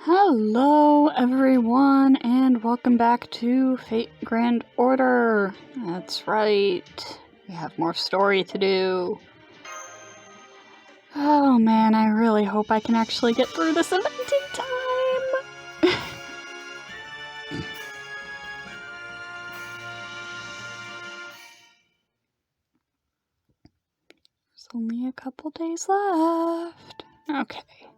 Hello everyone, and welcome back to Fate Grand Order. That's right, we have more story to do. Oh man, I really hope I can actually get through this event in time! There's only a couple days left. Okay.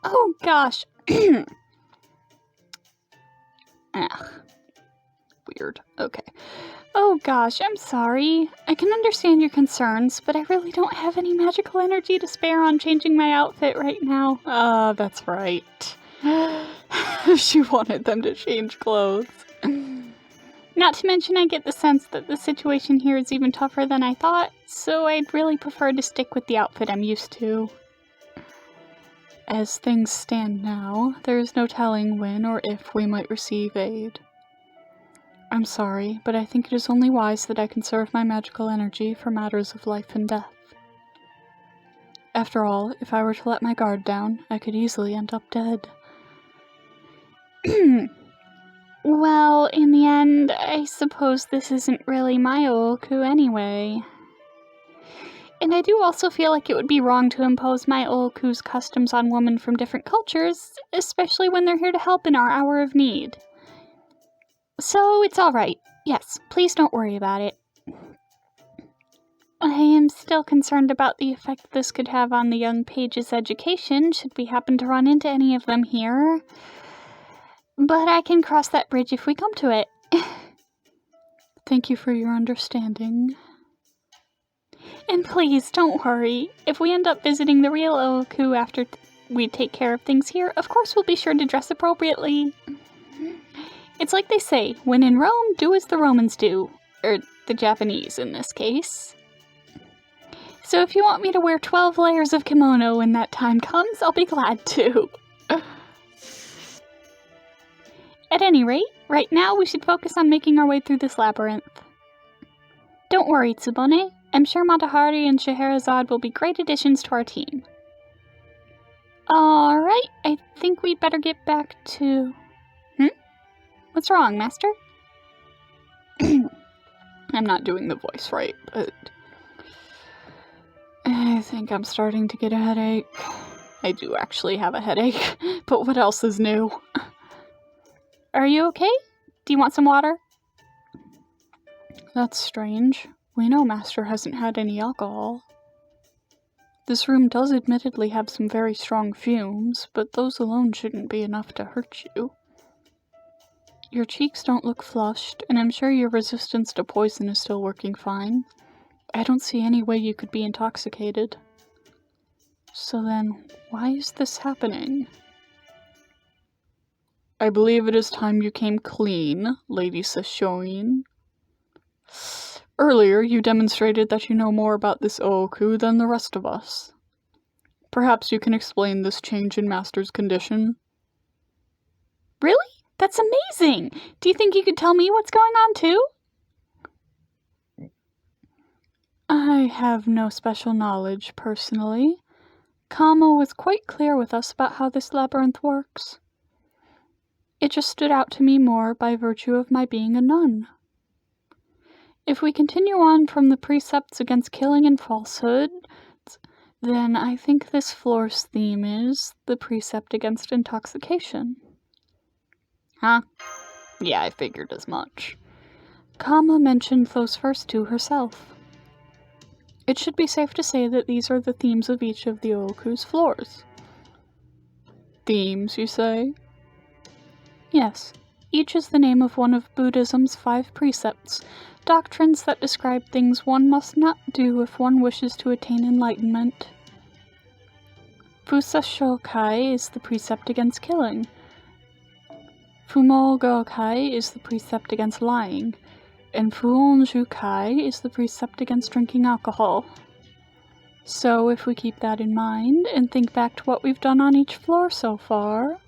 Oh gosh. Ugh. Weird. Okay. Oh gosh, I'm sorry. I can understand your concerns, but I really don't have any magical energy to spare on changing my outfit right now. That's right. She wanted them to change clothes. Not to mention I get the sense that the situation here is even tougher than I thought, so I'd really prefer to stick with the outfit I'm used to. As things stand now, there is no telling when or if we might receive aid. I'm sorry, but I think it is only wise that I conserve my magical energy for matters of life and death. After all, if I were to let my guard down, I could easily end up dead. Well, in the end, I suppose this isn't really my Ooku anyway. And I do also feel like it would be wrong to impose my Ooku's customs on women from different cultures, especially when they're here to help in our hour of need. So it's alright. Yes, please don't worry about it. I am still concerned about the effect this could have on the young page's education should we happen to run into any of them here. But I can cross that bridge if we come to it. Thank you for your understanding. And please, don't worry. If we end up visiting the real Ooku after we take care of things here, of course we'll be sure to dress appropriately. It's like they say, when in Rome, do as the Romans do. Or the Japanese, in this case. So if you want me to wear 12 layers of kimono when that time comes, I'll be glad to. At any rate, right now we should focus on making our way through this labyrinth. Don't worry, Tsubone. I'm sure Matahari and Scheherazade will be great additions to our team. Alright, I think we'd better get back to... What's wrong, Master? I'm not doing the voice right, but... I think I'm starting to get a headache. I do actually have a headache, but what else is new? Are you okay? Do you want some water? That's strange. We know Master hasn't had any alcohol. This room does admittedly have some very strong fumes, but those alone shouldn't be enough to hurt you. Your cheeks don't look flushed, and I'm sure your resistance to poison is still working fine. I don't see any way you could be intoxicated. So then, why is this happening? I believe it is time you came clean, Lady Sashoin. Earlier, you demonstrated that you know more about this Ooku than the rest of us. Perhaps you can explain this change in Master's condition? Really? That's amazing! Do you think you could tell me what's going on, too? I have no special knowledge, personally. Kamo was quite clear with us about how this labyrinth works. It just stood out to me more by virtue of my being a nun. If we continue on from the precepts against killing and falsehood, then I think this floor's theme is the precept against intoxication. Huh? Yeah, I figured as much. Kama mentioned those first two herself. It should be safe to say that these are the themes of each of the Ooku's floors. Themes, you say? Yes. Each is the name of one of Buddhism's 5 precepts, doctrines that describe things one must not do if one wishes to attain enlightenment. Fusashokai is the precept against killing. Fumogokai is the precept against lying, and Fuonjukai is the precept against drinking alcohol. So if we keep that in mind and think back to what we've done on each floor so far,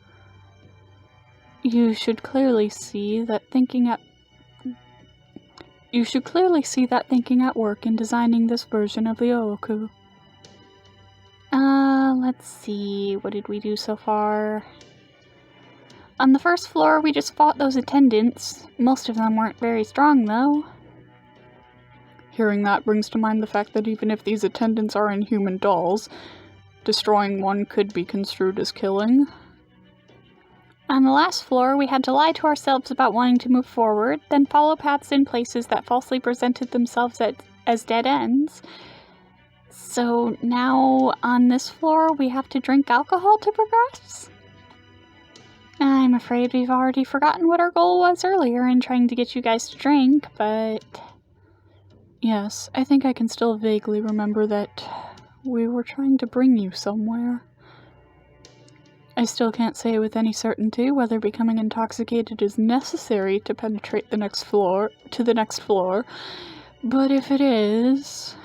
you should clearly see that thinking at work in designing this version of the Ooku. Let's see, what did we do so far? On the first floor, we just fought those attendants. Most of them weren't very strong, though. Hearing that brings to mind the fact that even if these attendants are inhuman dolls, destroying one could be construed as killing. On the last floor, we had to lie to ourselves about wanting to move forward, then follow paths in places that falsely presented themselves as dead ends. So now, on this floor, we have to drink alcohol to progress? I'm afraid we've already forgotten what our goal was earlier in trying to get you guys to drink, but... Yes, I think I can still vaguely remember that we were trying to bring you somewhere. I still can't say with any certainty whether becoming intoxicated is necessary to penetrate the next floor, but if it is,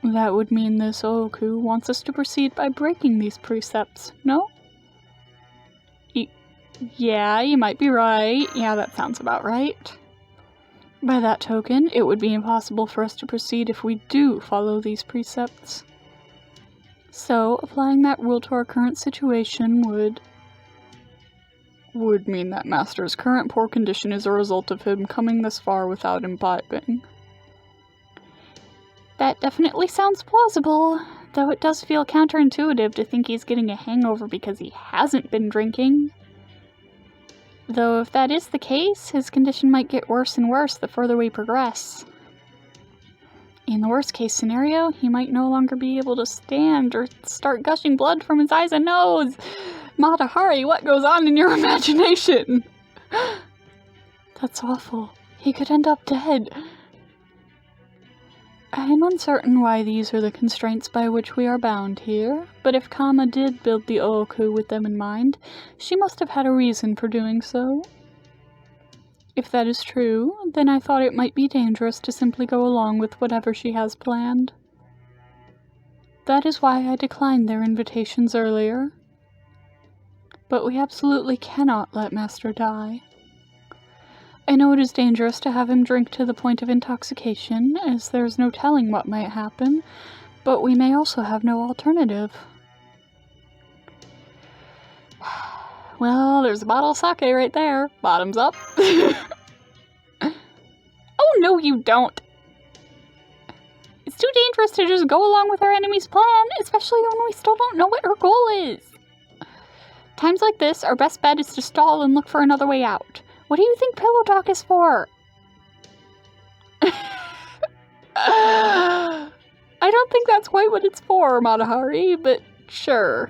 that would mean this Ooku wants us to proceed by breaking these precepts, no? Yeah, you might be right. Yeah, that sounds about right. By that token, it would be impossible for us to proceed if we do follow these precepts. So, applying that rule to our current situation would mean that Master's current poor condition is a result of him coming this far without imbibing. That definitely sounds plausible, though it does feel counterintuitive to think he's getting a hangover because he hasn't been drinking. Though if that is the case, his condition might get worse and worse the further we progress. In the worst case scenario, he might no longer be able to stand or start gushing blood from his eyes and nose. Matahari, what goes on in your imagination? That's awful. He could end up dead. I am uncertain why these are the constraints by which we are bound here, but if Kama did build the Ooku with them in mind, she must have had a reason for doing so. If that is true, then I thought it might be dangerous to simply go along with whatever she has planned. That is why I declined their invitations earlier. But we absolutely cannot let Master die. I know it is dangerous to have him drink to the point of intoxication, as there is no telling what might happen, but we may also have no alternative. Well, there's a bottle of sake right there. Bottoms up. Oh, no, you don't. It's too dangerous to just go along with our enemy's plan, especially when we still don't know what her goal is. Times like this, our best bet is to stall and look for another way out. What do you think pillow talk is for? I don't think that's quite what it's for, Matahari, but sure.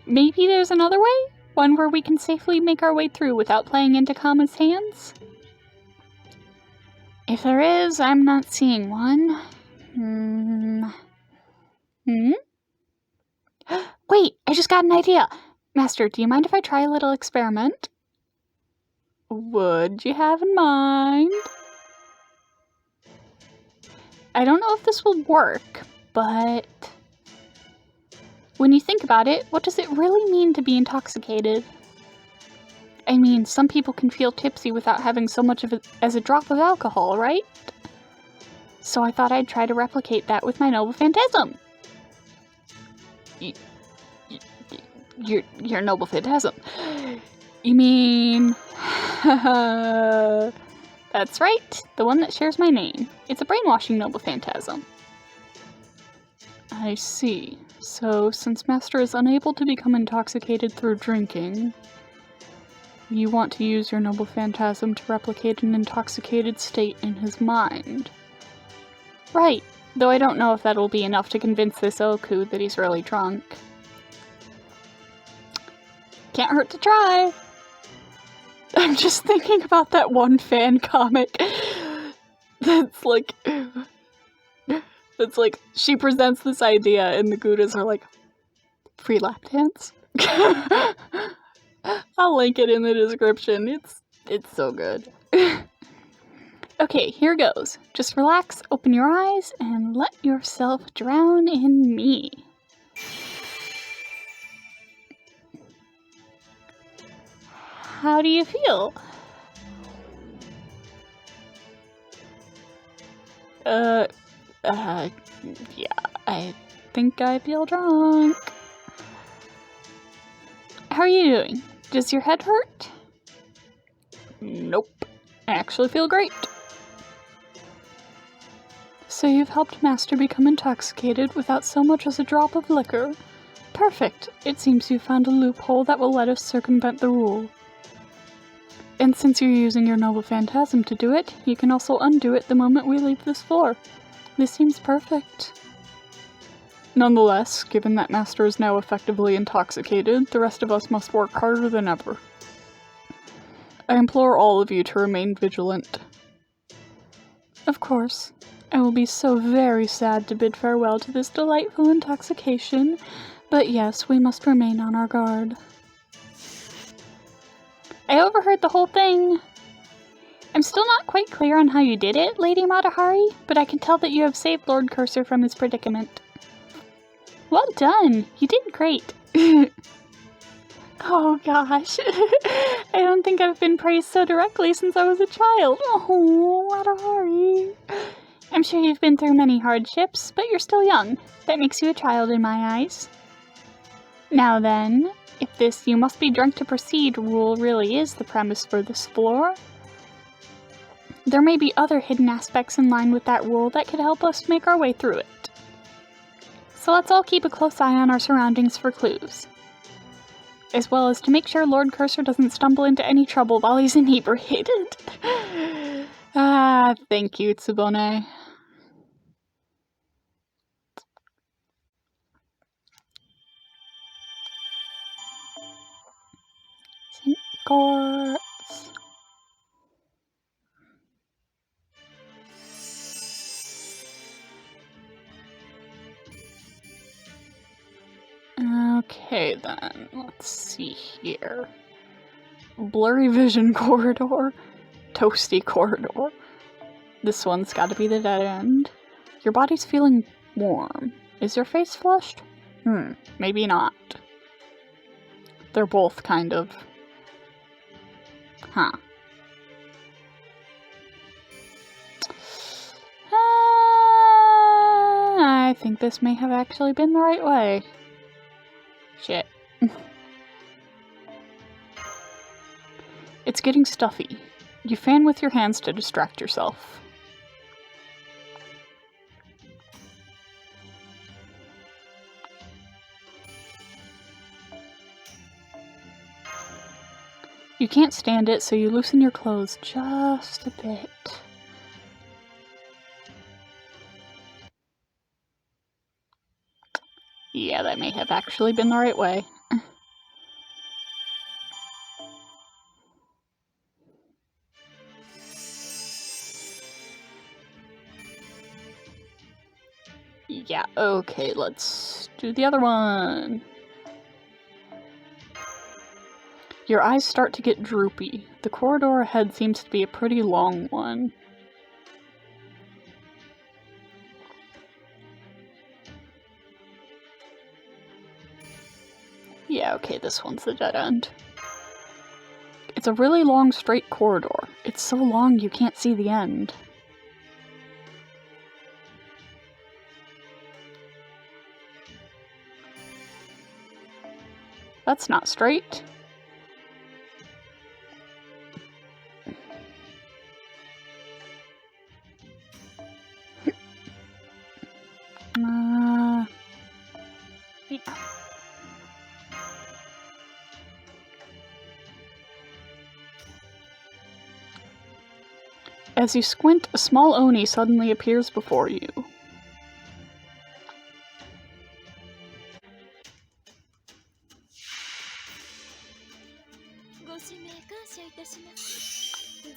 Maybe there's another way? One where we can safely make our way through without playing into Kama's hands? If there is, I'm not seeing one. Wait, I just got an idea. Master, do you mind if I try a little experiment? Would you have in mind? I don't know if this will work, but when you think about it, what does it really mean to be intoxicated? I mean, some people can feel tipsy without having so much of it as a drop of alcohol, right? So I thought I'd try to replicate that with my noble phantasm. Your noble phantasm. You mean... That's right, the one that shares my name. It's a brainwashing noble phantasm. I see. So, since Master is unable to become intoxicated through drinking, you want to use your noble phantasm to replicate an intoxicated state in his mind. Right, though I don't know if that'll be enough to convince this Ooku that he's really drunk. Can't hurt to try! I'm just thinking about that one fan comic that's like, she presents this idea and the Goudas are like, free lap dance? I'll link it in the description. It's so good. Okay, here goes. Just relax, open your eyes, and let yourself drown in me. How do you feel? Yeah, think I feel drunk. How are you doing? Does your head hurt? Nope. I actually feel great. So you've helped Master become intoxicated without so much as a drop of liquor. Perfect. It seems you found a loophole that will let us circumvent the rule. And since you're using your noble phantasm to do it, you can also undo it the moment we leave this floor. This seems perfect. Nonetheless, given that Master is now effectively intoxicated, the rest of us must work harder than ever. I implore all of you to remain vigilant. Of course. I will be so very sad to bid farewell to this delightful intoxication, but yes, we must remain on our guard. I overheard the whole thing. I'm still not quite clear on how you did it, Lady Matahari, but I can tell that you have saved Lord Cursor from his predicament. Well done! You did great. Oh gosh, I don't think I've been praised so directly since I was a child. Oh, Matahari. I'm sure you've been through many hardships, but you're still young. That makes you a child in my eyes. Now then, if this "you must be drunk to proceed" rule really is the premise for this floor, there may be other hidden aspects in line with that rule that could help us make our way through it. So let's all keep a close eye on our surroundings for clues, as well as to make sure Lord Cursor doesn't stumble into any trouble while he's inebriated. Thank you, Tsubone. St. Quartz. Okay then, let's see here. Blurry vision corridor. Toasty corridor. This one's gotta be the dead end. Your body's feeling warm. Is your face flushed? Maybe not. They're both kind of... Huh. I think this may have actually been the right way. Shit. It's getting stuffy. You fan with your hands to distract yourself. You can't stand it, so you loosen your clothes just a bit. Yeah, that may have actually been the right way. Yeah, okay, let's do the other one. Your eyes start to get droopy. The corridor ahead seems to be a pretty long one. Yeah, okay, this one's the dead end. It's a really long, straight corridor. It's so long you can't see the end. That's not straight. Yeah. As you squint, a small Oni suddenly appears before you.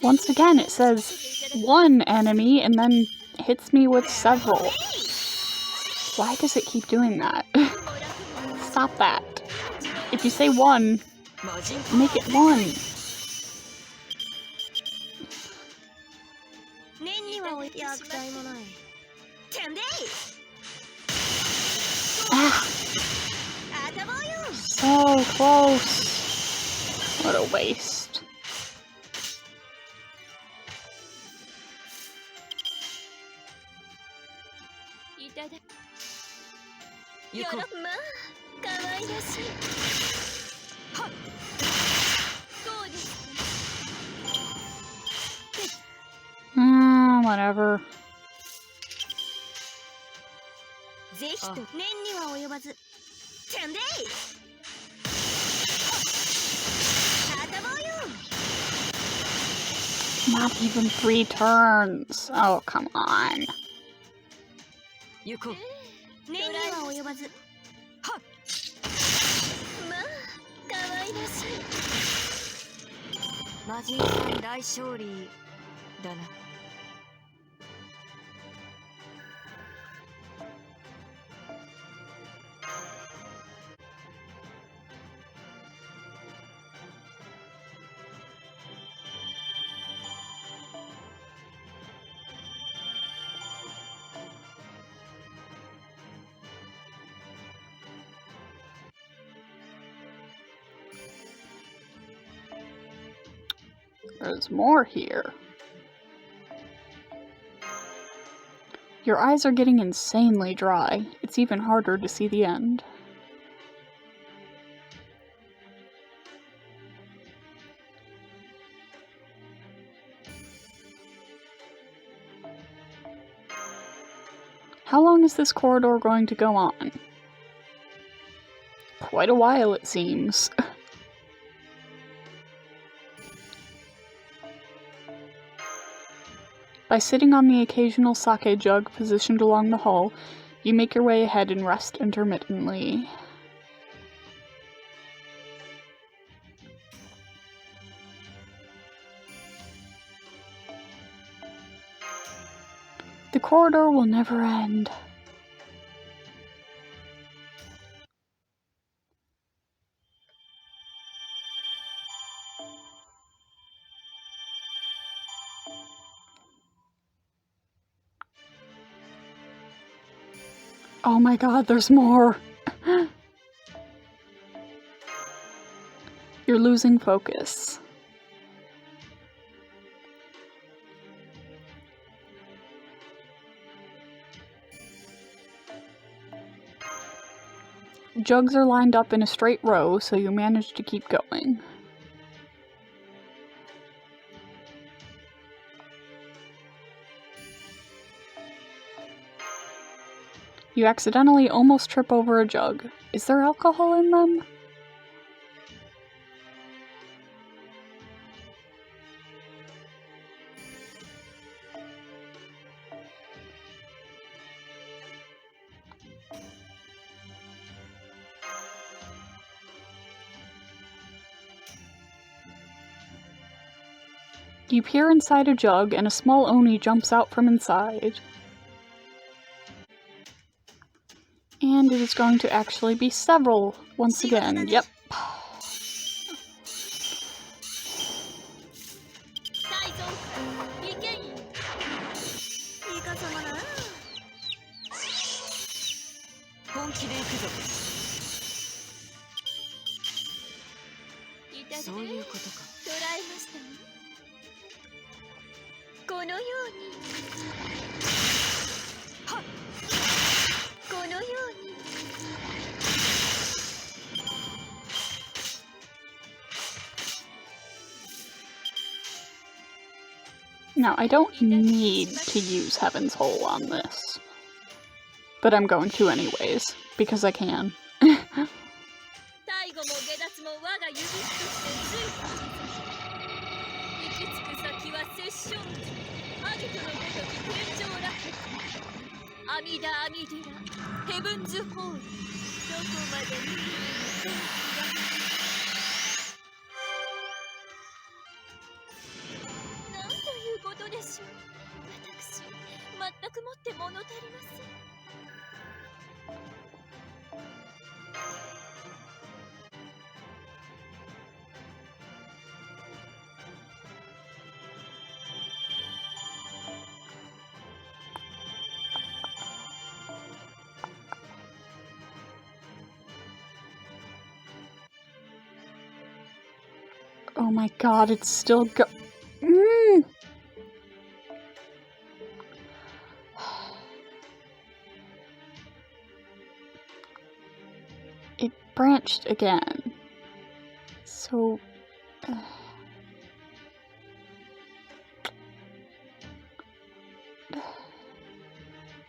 Once again, it says one enemy and then hits me with several. Why does it keep doing that? Stop that. If you say one, make it one. Ah. So close. What a waste. Whatever. Not even 3 turns. Oh, come on. There's more here. Your eyes are getting insanely dry. It's even harder to see the end. How long is this corridor going to go on? Quite a while, it seems. By sitting on the occasional sake jug positioned along the hall, you make your way ahead and rest intermittently. The corridor will never end. Oh my god, there's more! You're losing focus. Jugs are lined up in a straight row, so you manage to keep going. You accidentally almost trip over a jug. Is there alcohol in them? You peer inside a jug, and a small oni jumps out from inside. And it is going to actually be several once again. Yep. Now, I don't need to use Heaven's Hole on this, but I'm going to anyways, because I can. Oh my god, it's still it branched again. So...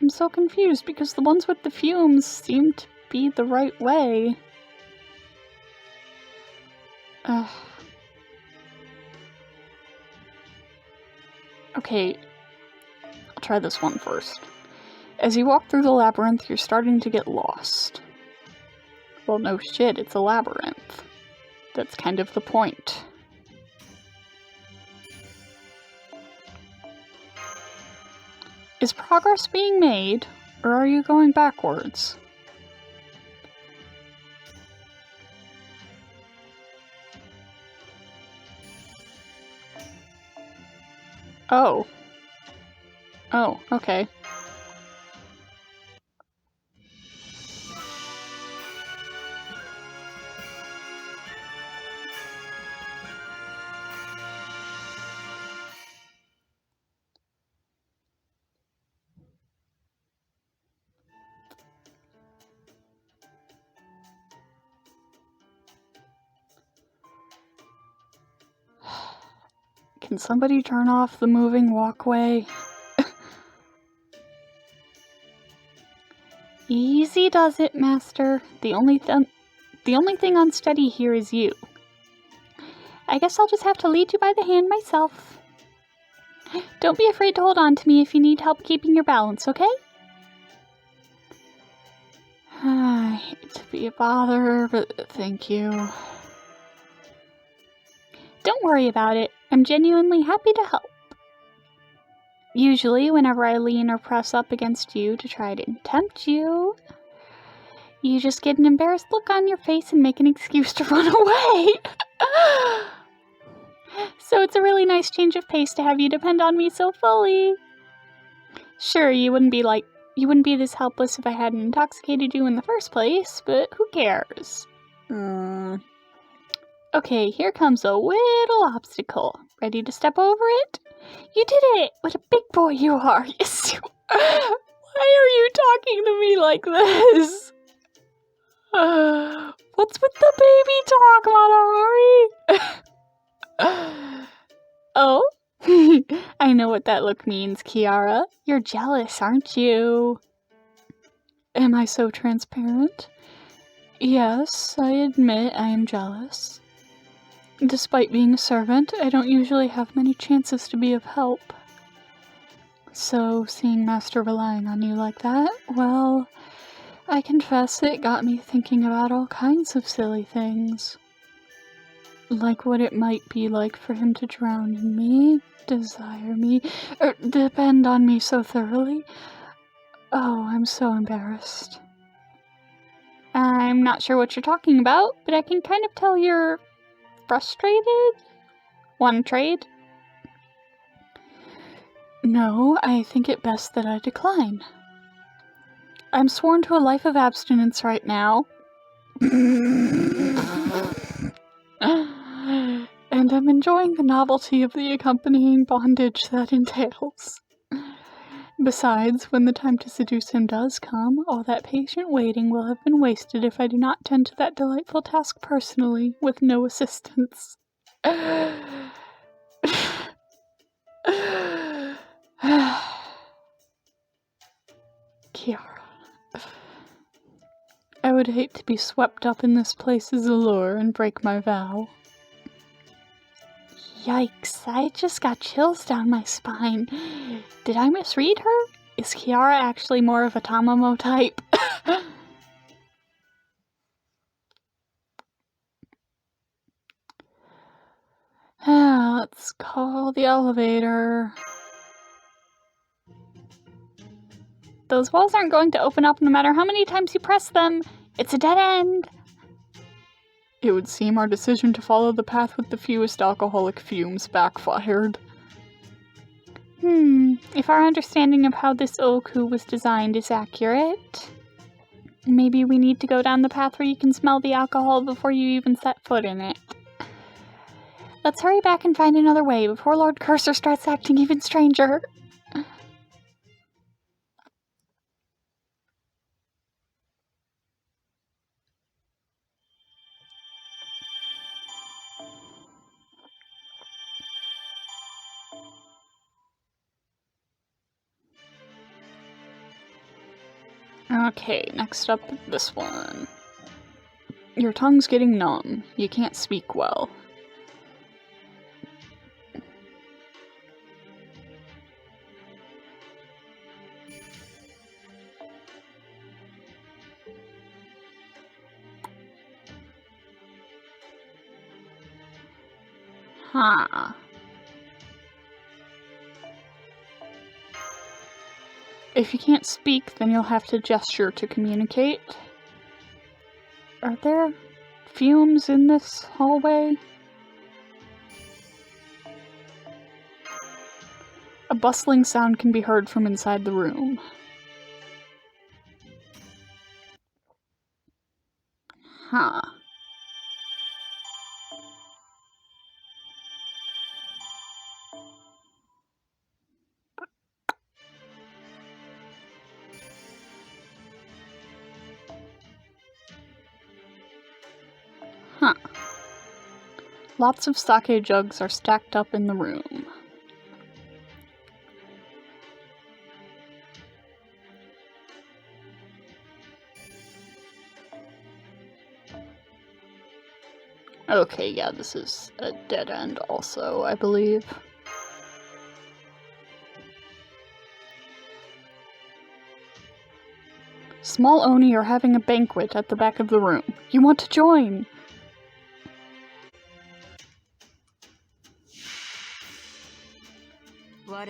I'm so confused because the ones with the fumes seem to be the right way. Okay, I'll try this one first. As you walk through the labyrinth, you're starting to get lost. Well, no shit, it's a labyrinth. That's kind of the point. Is progress being made, or are you going backwards? Oh. Oh, okay. Can somebody turn off the moving walkway? Easy does it, Master. The only thing unsteady here is you. I guess I'll just have to lead you by the hand myself. Don't be afraid to hold on to me if you need help keeping your balance, okay? I hate to be a bother, but thank you. Don't worry about it. I'm genuinely happy to help. Usually, whenever I lean or press up against you to try to tempt you, you just get an embarrassed look on your face and make an excuse to run away. So it's a really nice change of pace to have you depend on me so fully. Sure, you wouldn't be this helpless if I hadn't intoxicated you in the first place, but who cares? Okay, here comes a little obstacle. Ready to step over it? You did it! What a big boy you are! Yes, you are. Why are you talking to me like this? What's with the baby talk, Madari? Oh? I know what that look means, Kiara. You're jealous, aren't you? Am I so transparent? Yes, I admit I am jealous. Despite being a servant, I don't usually have many chances to be of help. So, seeing Master relying on you like that, well, I confess it got me thinking about all kinds of silly things. Like what it might be like for him to drown in me, desire me, or depend on me so thoroughly. Oh, I'm so embarrassed. I'm not sure what you're talking about, but I can kind of tell you're frustrated? Want to trade? No, I think it best that I decline. I'm sworn to a life of abstinence right now. And I'm enjoying the novelty of the accompanying bondage that entails. Besides, when the time to seduce him does come, all that patient waiting will have been wasted if I do not tend to that delightful task personally, with no assistance. Kiara. I would hate to be swept up in this place's allure and break my vow. Yikes, I just got chills down my spine. Did I misread her? Is Kiara actually more of a Tamamo type? Let's call the elevator. Those walls aren't going to open up no matter how many times you press them. It's a dead end. It would seem our decision to follow the path with the fewest alcoholic fumes backfired. If our understanding of how this Ooku was designed is accurate, maybe we need to go down the path where you can smell the alcohol before you even set foot in it. Let's hurry back and find another way before Lord Cursor starts acting even stranger. Okay, next up, this one. Your tongue's getting numb. You can't speak well. Huh. If you can't speak, then you'll have to gesture to communicate. Are there fumes in this hallway? A bustling sound can be heard from inside the room. Huh. Huh. Lots of sake jugs are stacked up in the room. Okay, yeah, this is a dead end also, I believe. Small Oni are having a banquet at the back of the room. You want to join? Okay.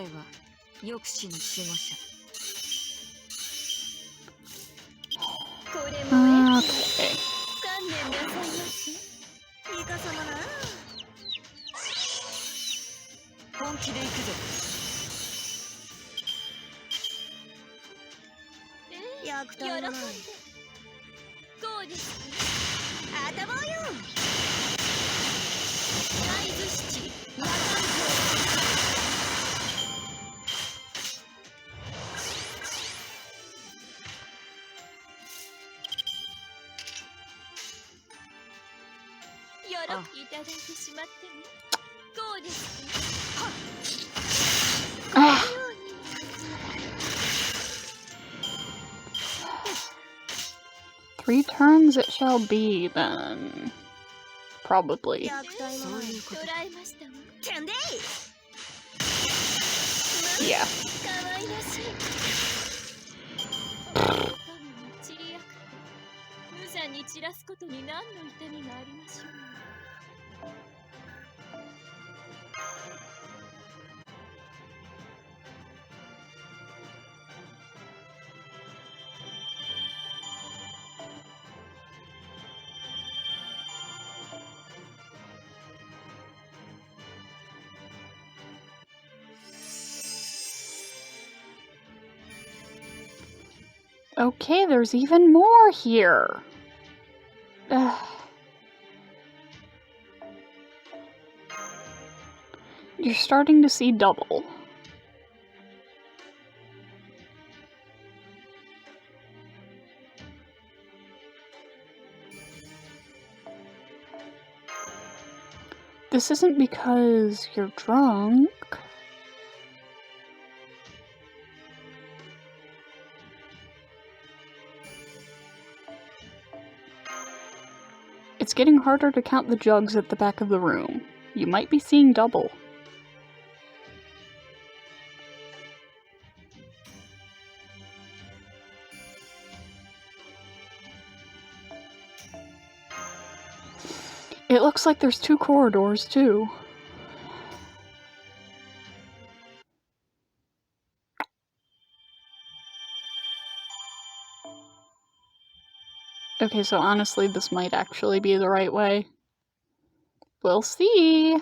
Ah. 3 turns it shall be, then. Probably. Yeah. Okay, there's even more here. You're starting to see double. This isn't because you're drunk. It's getting harder to count the jugs at the back of the room. You might be seeing double. It looks like there's 2 corridors, too. Okay, so honestly, this might actually be the right way. We'll see.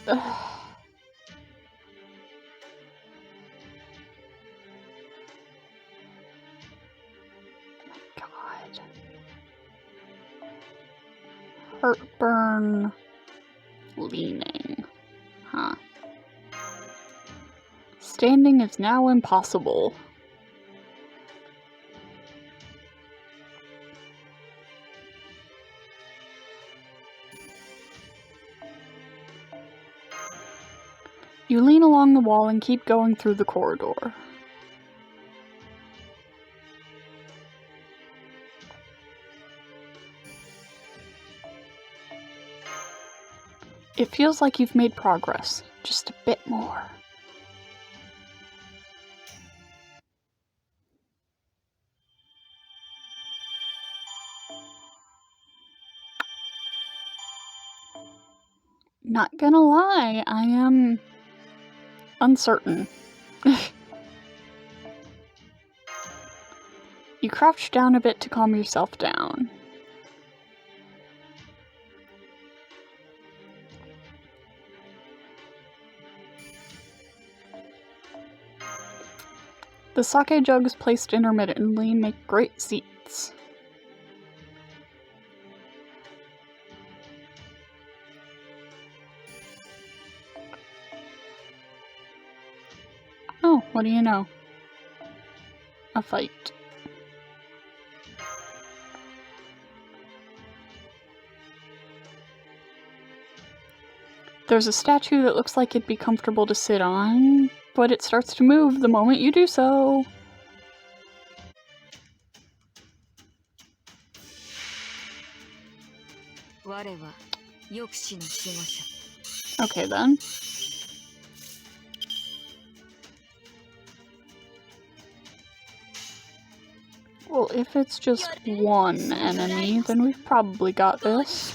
Ugh. God. Heartburn. Leaning. Huh. Standing is now impossible. You lean along the wall and keep going through the corridor. It feels like you've made progress. Just a bit more. Not gonna lie, I am uncertain. You crouch down a bit to calm yourself down. The sake jugs placed intermittently make great seats. Oh, what do you know? A fight. There's a statue that looks like it'd be comfortable to sit on, but it starts to move the moment you do so. Okay then. Well, if it's just one enemy, then we've probably got this.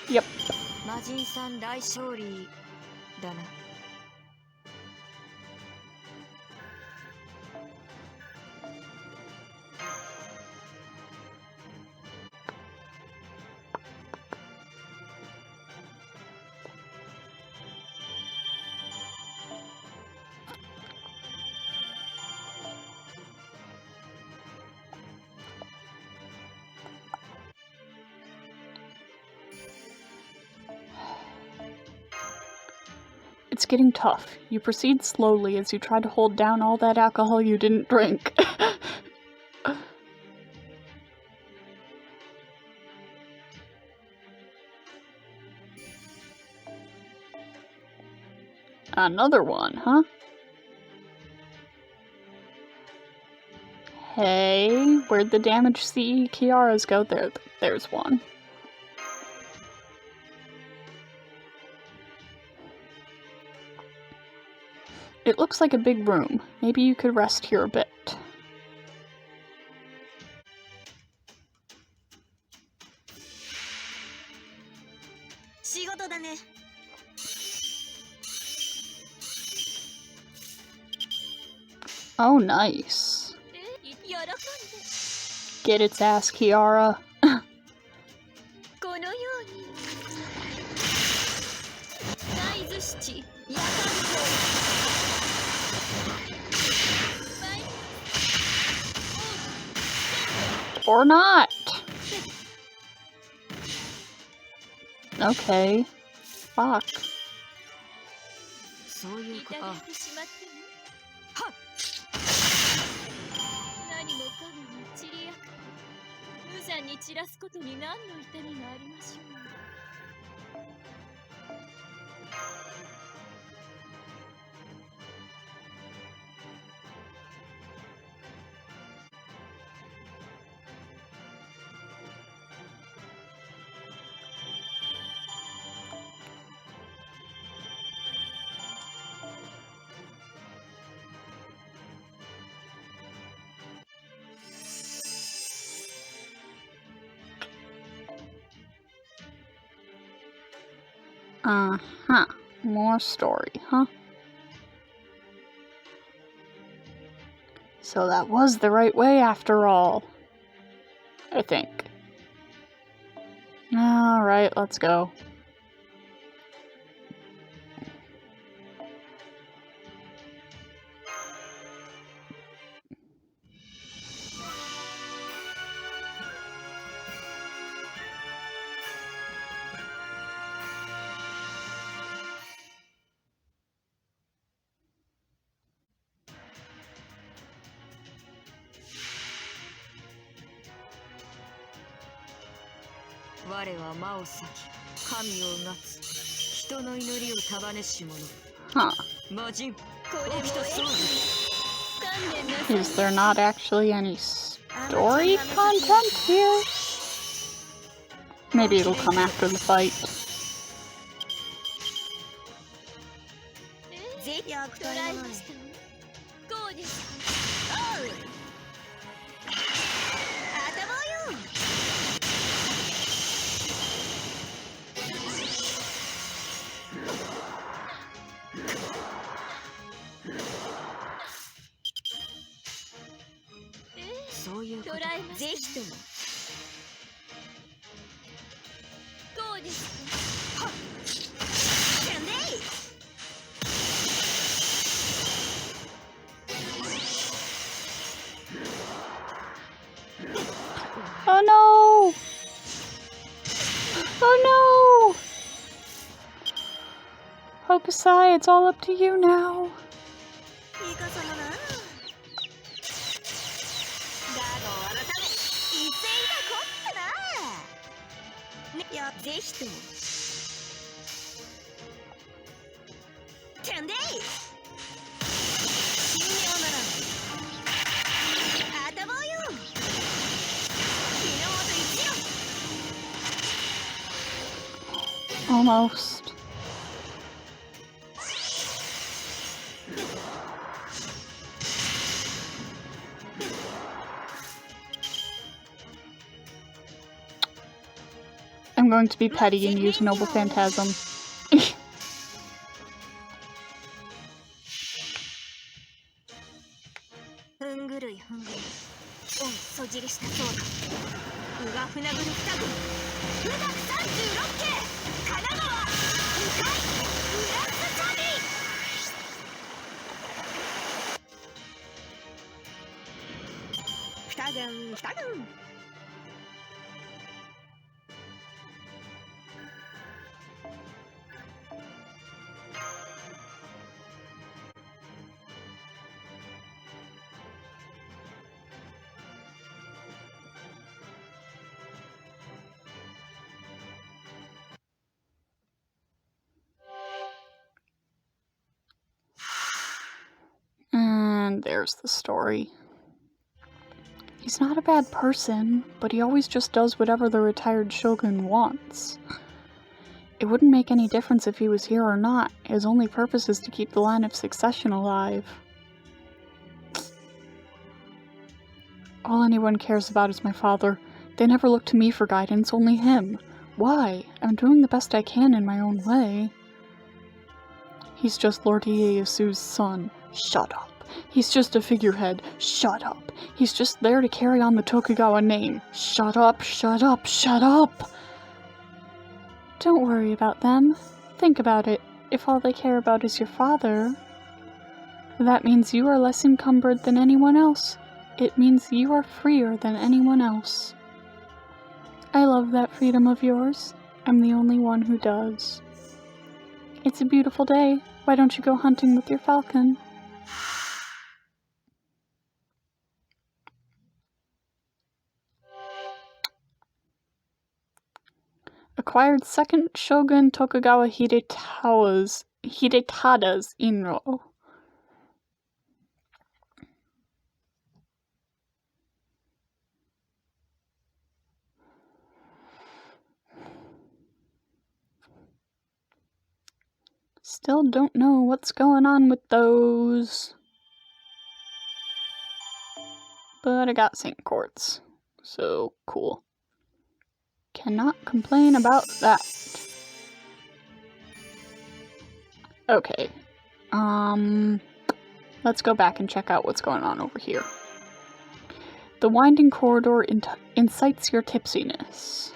Yep. It's getting tough. You proceed slowly as you try to hold down all that alcohol you didn't drink. Another one, huh? Hey, where'd the damaged CE Kiaras go? There's one. It looks like a big room. Maybe you could rest here a bit. Oh, nice. Get its ass, Kiara. Or not. Okay. Fuck. Uh-huh. More story, huh? So that was the right way after all. I think. Alright, let's go. Huh. Is there not actually any story content here? Maybe it'll come after the fight. Oh no! Oh no! Hokusai, it's all up to you now. Almost. I'm going to be petty and use Noble Phantasm. And there's the story. He's not a bad person, but he always just does whatever the retired shogun wants. It wouldn't make any difference if he was here or not. His only purpose is to keep the line of succession alive. All anyone cares about is my father. They never look to me for guidance, only him. Why? I'm doing the best I can in my own way. He's just Lord Ieyasu's son. Shut up. He's just a figurehead. Shut up. He's just there to carry on the Tokugawa name. Shut up, shut up, shut up! Don't worry about them. Think about it. If all they care about is your father, that means you are less encumbered than anyone else. It means you are freer than anyone else. I love that freedom of yours. I'm the only one who does. It's a beautiful day. Why don't you go hunting with your falcon? Acquired second Shogun Tokugawa Hidetada's Inro. Still don't know what's going on with those. But I got Saint Quartz. So cool. Cannot complain about that. Okay. Let's go back and check out what's going on over here. The winding corridor incites your tipsiness.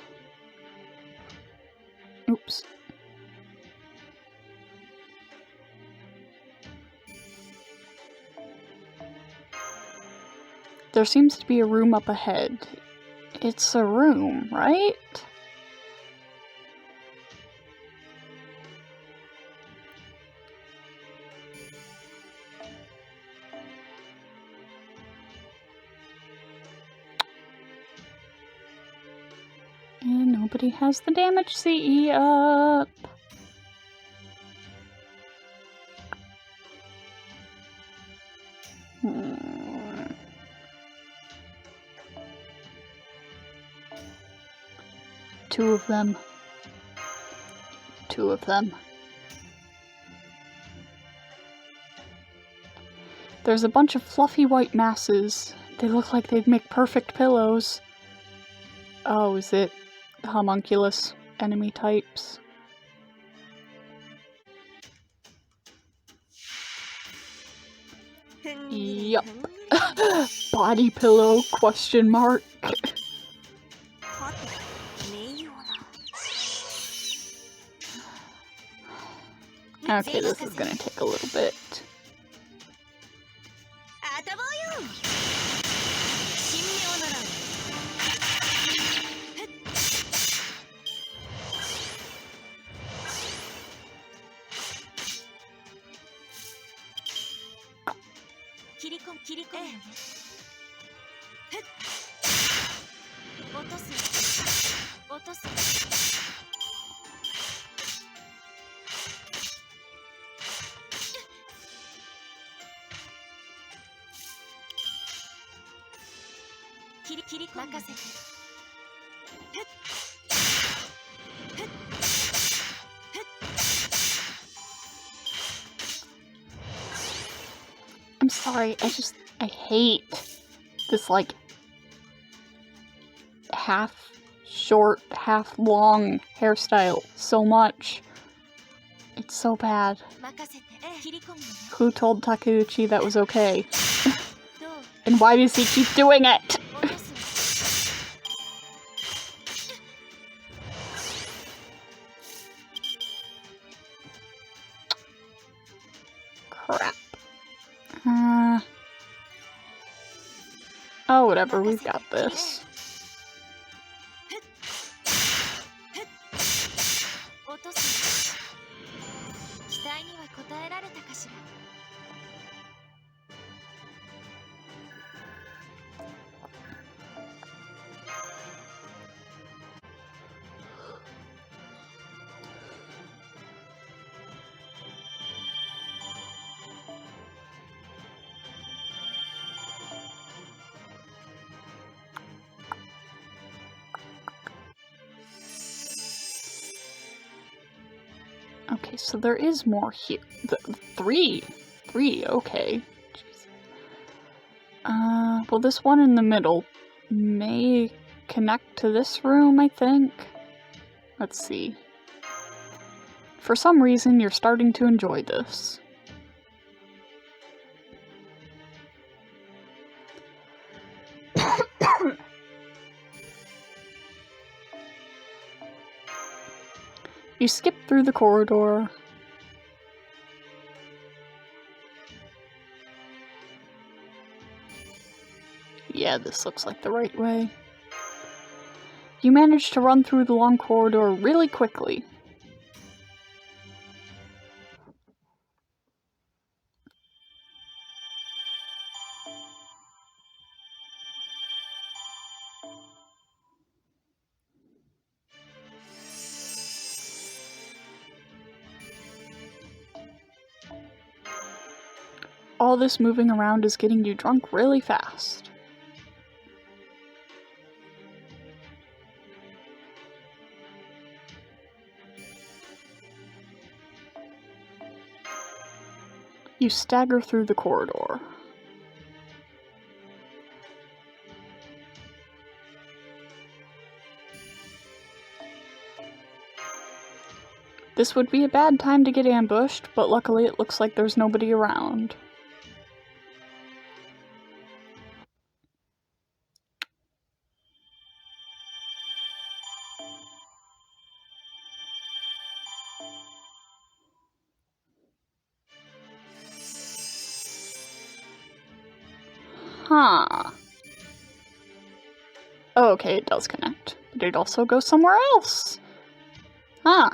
Oops. There seems to be a room up ahead. It's a room, right? And nobody has the damage CE up. Two of them. Two of them. There's a bunch of fluffy white masses. They look like they'd make perfect pillows. Oh, is it homunculus enemy types? Yup. Body pillow, question mark. Okay, this is gonna take a little bit. I'm sorry, I hate this, like, half short, half long hairstyle so much. It's so bad. Who told Takeuchi that was okay? And why does he keep doing it? Crap. Oh, whatever, we've got this. Okay, so there is more here. Three, okay. Jeez. Well, this one in the middle may connect to this room, I think. Let's see. For some reason, you're starting to enjoy this. You skip through the corridor. Yeah, this looks like the right way. You manage to run through the long corridor really quickly. All this moving around is getting you drunk really fast. You stagger through the corridor. This would be a bad time to get ambushed, but luckily it looks like there's nobody around. Huh. Oh, okay, it does connect. But it also goes somewhere else. Huh.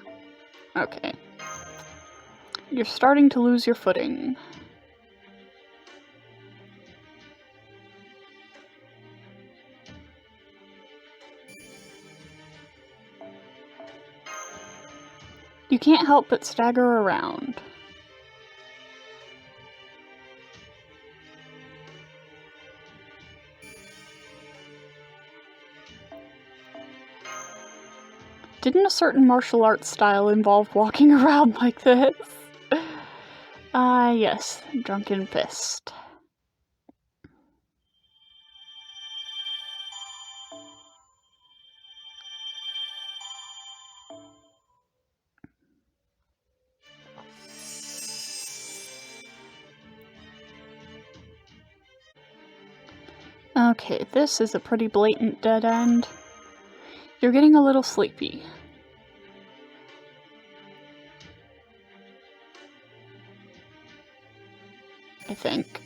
Okay. You're starting to lose your footing. You can't help but stagger around. Didn't a certain martial arts style involve walking around like this? Ah, yes, Drunken Fist. Okay, this is a pretty blatant dead end. You're getting a little sleepy. I think.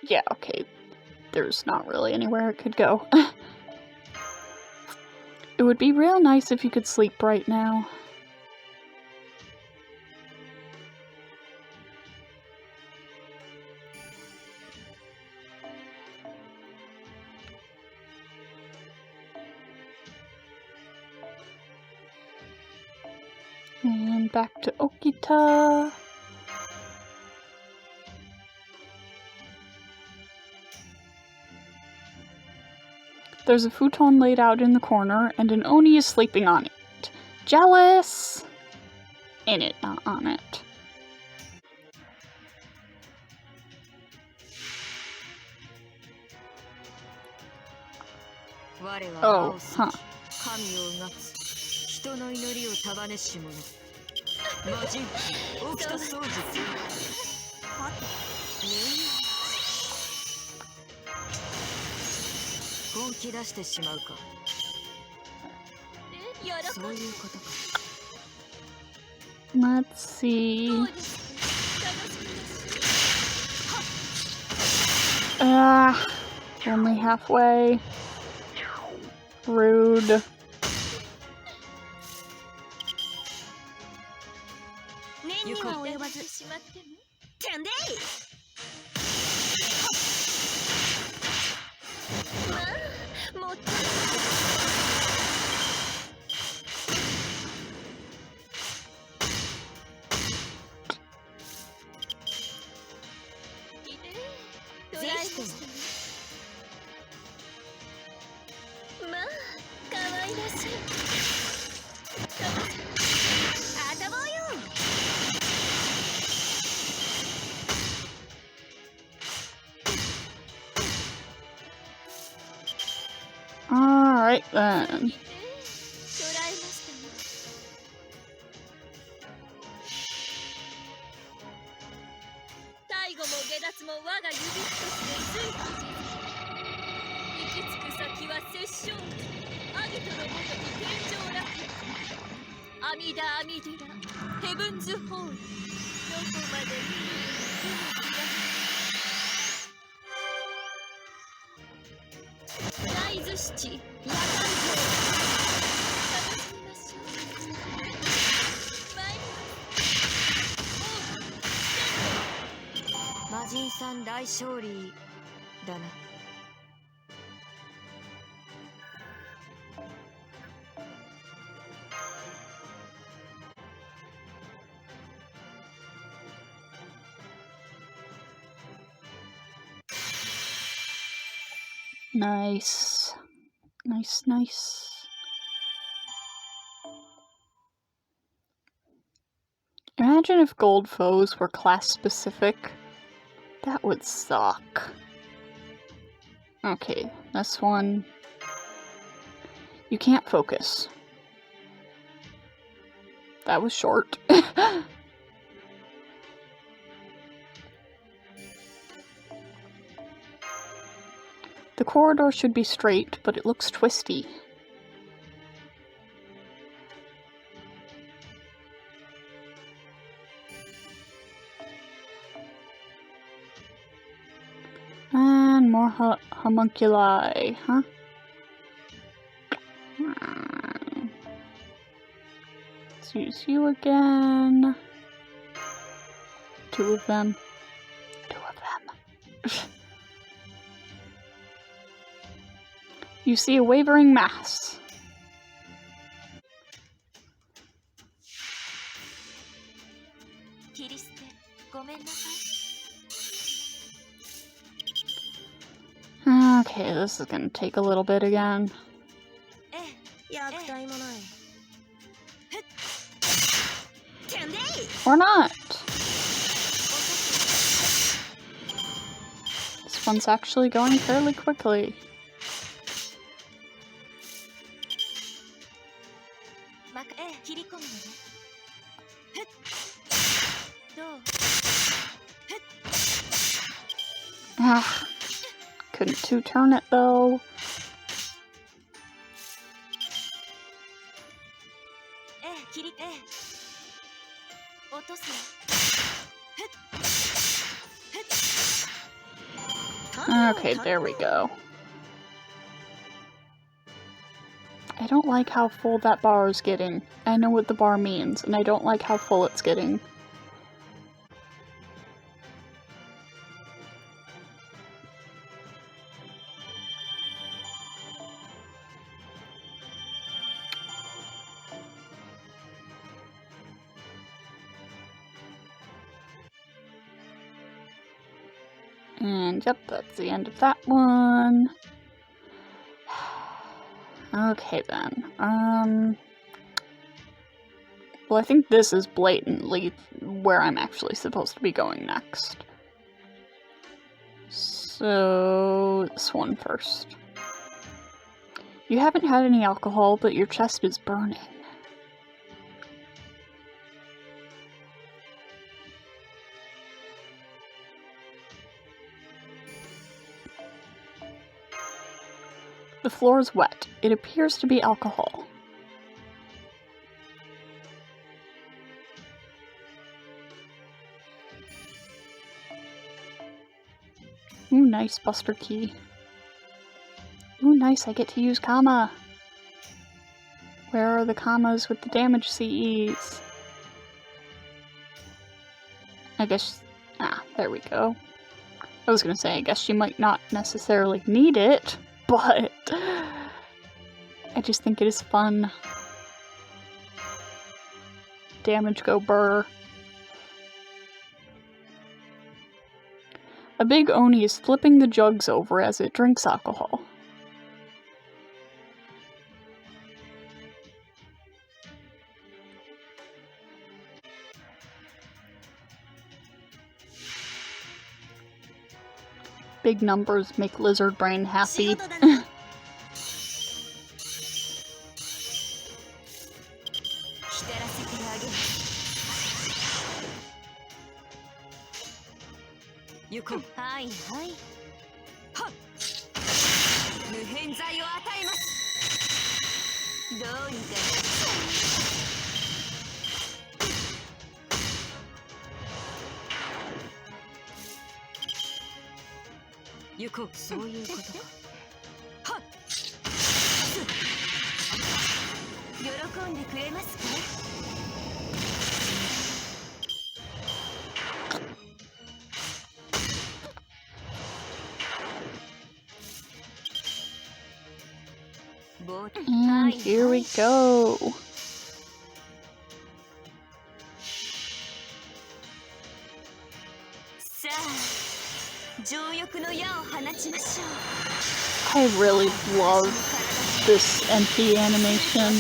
Yeah, okay. There's not really anywhere it could go. It would be real nice if you could sleep right now. And back to Okita. There's a futon laid out in the corner, and an Oni is sleeping on it. Jealous! In it, not on it. Oh, huh. Let's see. Only halfway. Rude. Alright then. Nice. Nice, nice. Imagine if gold foes were class specific. That would suck. Okay, this one. You can't focus. That was short. The corridor should be straight, but it looks twisty. And more homunculi, huh? Let's use you again. Two of them. You see a wavering mass. Okay, this is gonna take a little bit again. Or not. This one's actually going fairly quickly. Ah, couldn't two-turn it though. Okay, there we go. I don't like how full that bar is getting. I know what the bar means, and I don't like how full it's getting. And yep, that's the end of that one. Okay then. Well, I think this is blatantly where I'm actually supposed to be going next. So, this one first. You haven't had any alcohol, but your chest is burning. The floor is wet. It appears to be alcohol. Ooh, nice Buster Key. Ooh, nice, I get to use comma. Where are the commas with the damage CEs? I guess... there we go. I was gonna say, I guess you might not necessarily need it, but... I just think it is fun. Damage go burr. A big Oni is flipping the jugs over as it drinks alcohol. Big numbers make lizard brain happy. And here we go. I really love this NP animation.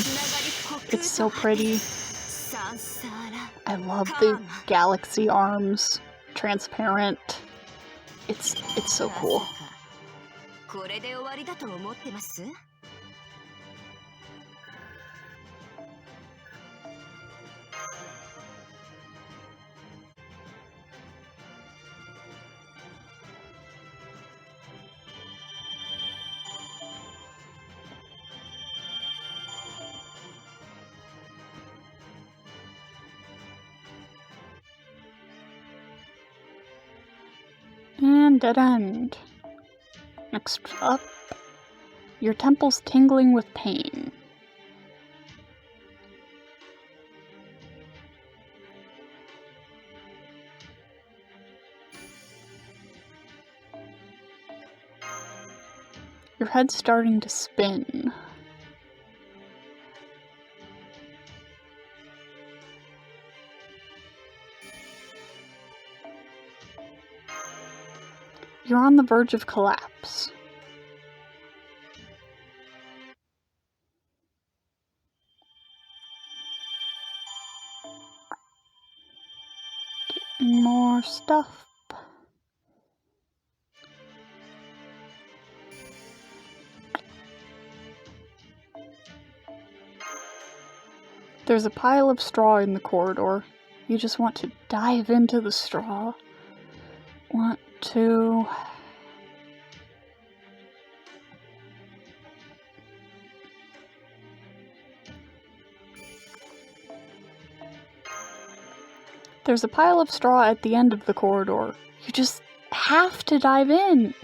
It's so pretty. I love the galaxy arms, transparent. It's so cool. And dead end. Next up, your temple's tingling with pain. Your head's starting to spin. You're on the verge of collapse. more stuff. There's a pile of straw in the corridor. You just want to dive into the straw. Want to... There's a pile of straw at the end of the corridor. You just have to dive in.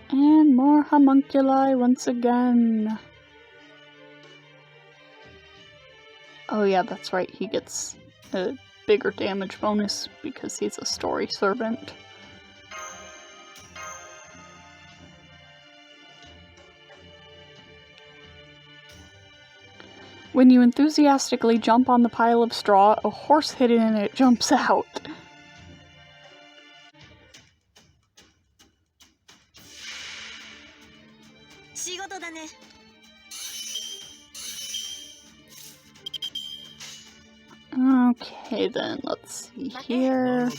And more homunculi once again. Oh yeah, that's right, he gets a bigger damage bonus because he's a story servant. When you enthusiastically jump on the pile of straw, a horse hidden in it jumps out. Okay then, let's see here.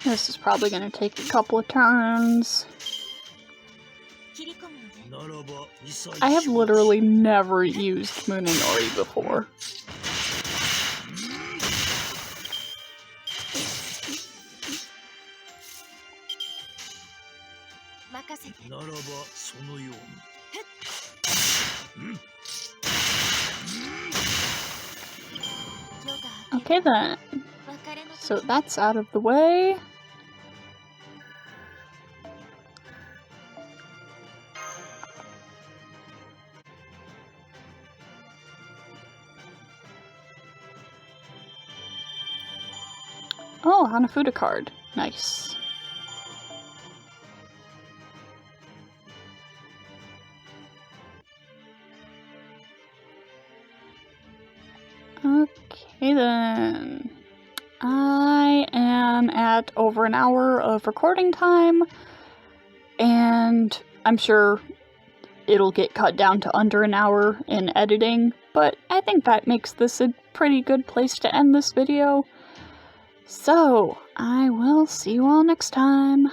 This is probably going to take a couple of turns. I have literally never used Munenori before. Okay then, so that's out of the way. Oh, Hanafuda card. Nice. Okay then. I am at over an hour of recording time, and I'm sure it'll get cut down to under an hour in editing, but I think that makes this a pretty good place to end this video. So, I will see you all next time.